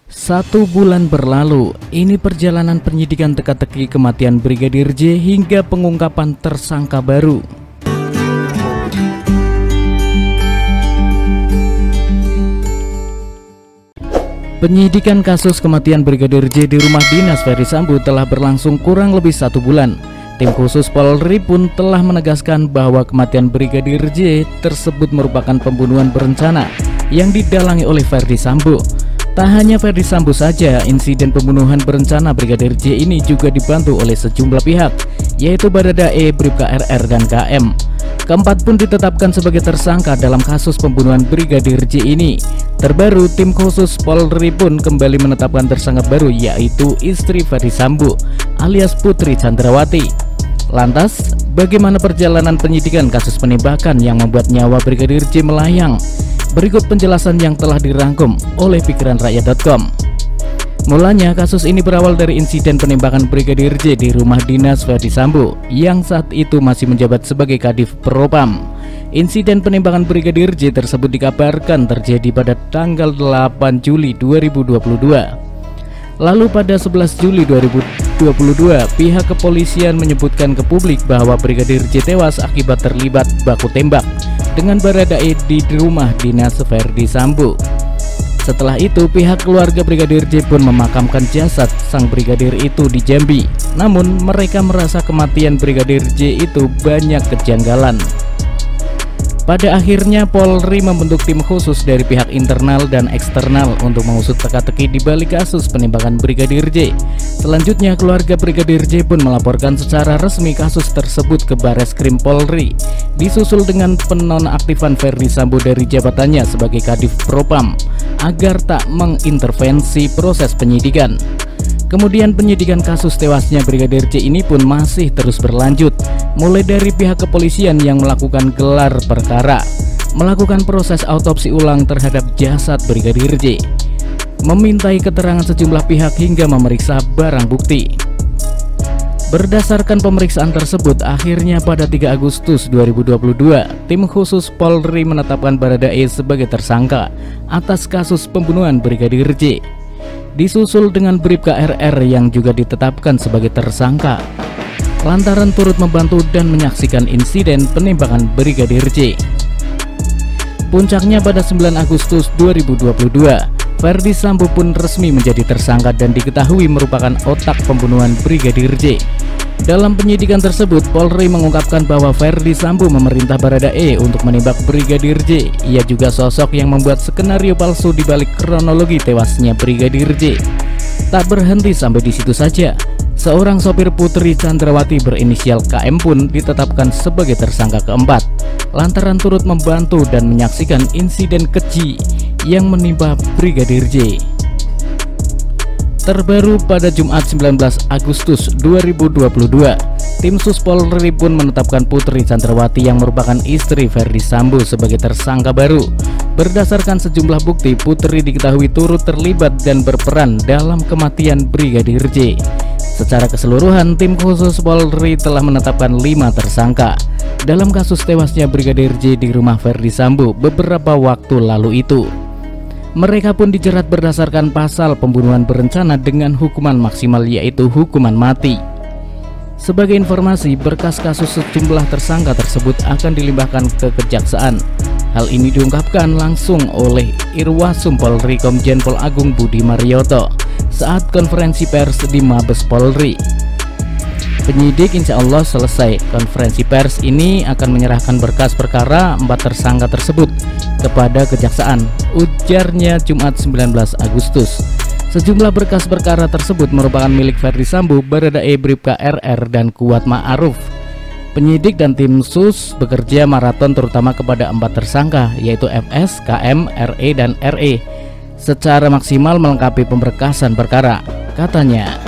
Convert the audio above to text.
1 bulan berlalu, ini perjalanan penyidikan teka-teki kematian Brigadir J hingga pengungkapan tersangka baru. Penyidikan kasus kematian Brigadir J di rumah dinas Ferdy Sambo telah berlangsung kurang lebih 1 bulan. Tim khusus Polri pun telah menegaskan bahwa kematian Brigadir J tersebut merupakan pembunuhan berencana yang didalangi oleh Ferdy Sambo. Tak hanya Ferdy Sambo saja, insiden pembunuhan berencana Brigadir J ini juga dibantu oleh sejumlah pihak, yaitu Baradae, Bribka RR, dan KM. Keempat pun ditetapkan sebagai tersangka dalam kasus pembunuhan Brigadir J ini. Terbaru, tim khusus Polri pun kembali menetapkan tersangka baru, yaitu istri Ferdy Sambo alias Putri Chandrawati. Lantas, bagaimana perjalanan penyidikan kasus penembakan yang membuat nyawa Brigadir J melayang? Berikut penjelasan yang telah dirangkum oleh pikiranrakyat.com. Mulanya, kasus ini berawal dari insiden penembakan Brigadir J di rumah dinas Ferdy Sambo yang saat itu masih menjabat sebagai Kadif Propam. Insiden penembakan Brigadir J tersebut dikabarkan terjadi pada tanggal 8 Juli 2022. Lalu pada 11 Juli 2022, pihak kepolisian menyebutkan ke publik bahwa Brigadir J tewas akibat terlibat baku tembak dengan Baradae di rumah dinas Ferdy Sambo. Setelah itu, pihak keluarga Brigadir J pun memakamkan jasad sang brigadir itu di Jambi. Namun, mereka merasa kematian Brigadir J itu banyak kejanggalan. Pada akhirnya, Polri membentuk tim khusus dari pihak internal dan eksternal untuk mengusut teka-teki di balik kasus penembakan Brigadir J. Selanjutnya, keluarga Brigadir J pun melaporkan secara resmi kasus tersebut ke Bareskrim Polri, disusul dengan penonaktifan Ferdy Sambo dari jabatannya sebagai Kadif Propam agar tak mengintervensi proses penyidikan. Kemudian penyidikan kasus tewasnya Brigadir J ini pun masih terus berlanjut, mulai dari pihak kepolisian yang melakukan gelar perkara, melakukan proses autopsi ulang terhadap jasad Brigadir J, memintai keterangan sejumlah pihak hingga memeriksa barang bukti. Berdasarkan pemeriksaan tersebut, akhirnya pada 3 Agustus 2022, tim khusus Polri menetapkan Baradae sebagai tersangka atas kasus pembunuhan Brigadir J, disusul dengan Bribka RR yang juga ditetapkan sebagai tersangka lantaran turut membantu dan menyaksikan insiden penembakan Brigadir J. Puncaknya pada 9 Agustus 2022, Ferdy Sambo pun resmi menjadi tersangka dan diketahui merupakan otak pembunuhan Brigadir J. Dalam penyidikan tersebut, Polri mengungkapkan bahwa Ferdy Sambo memerintah Baradae untuk menembak Brigadir J. Ia juga sosok yang membuat skenario palsu di balik kronologi tewasnya Brigadir J. Tak berhenti sampai di situ saja, seorang sopir Putri Chandrawati berinisial KM pun ditetapkan sebagai tersangka keempat, lantaran turut membantu dan menyaksikan insiden keji yang menimpa Brigadir J. Terbaru pada Jumat 19 Agustus 2022, tim Sus Polri pun menetapkan Putri Chandrawati yang merupakan istri Ferdy Sambo sebagai tersangka baru. Berdasarkan sejumlah bukti, Putri diketahui turut terlibat dan berperan dalam kematian Brigadir J. Secara keseluruhan, tim khusus Polri telah menetapkan 5 tersangka dalam kasus tewasnya Brigadir J di rumah Ferdy Sambo beberapa waktu lalu itu. Mereka pun dijerat berdasarkan pasal pembunuhan berencana dengan hukuman maksimal, yaitu hukuman mati. Sebagai informasi, berkas kasus sejumlah tersangka tersebut akan dilimpahkan ke kejaksaan. Hal ini diungkapkan langsung oleh Irwasum Polri Komjen Pol Agung Budi Marioto saat konferensi pers di Mabes Polri. Penyidik insya Allah selesai konferensi pers ini akan menyerahkan berkas perkara 4 tersangka tersebut kepada kejaksaan, ujarnya Jumat 19 Agustus. Sejumlah berkas perkara tersebut merupakan milik Ferdy Sambo, Baradae, Bribka RR, dan Kuat Ma'ruf. Penyidik dan tim Sus bekerja maraton terutama kepada 4 tersangka, yaitu FS, KM, RE, dan RE, secara maksimal melengkapi pemberkasan perkara, katanya.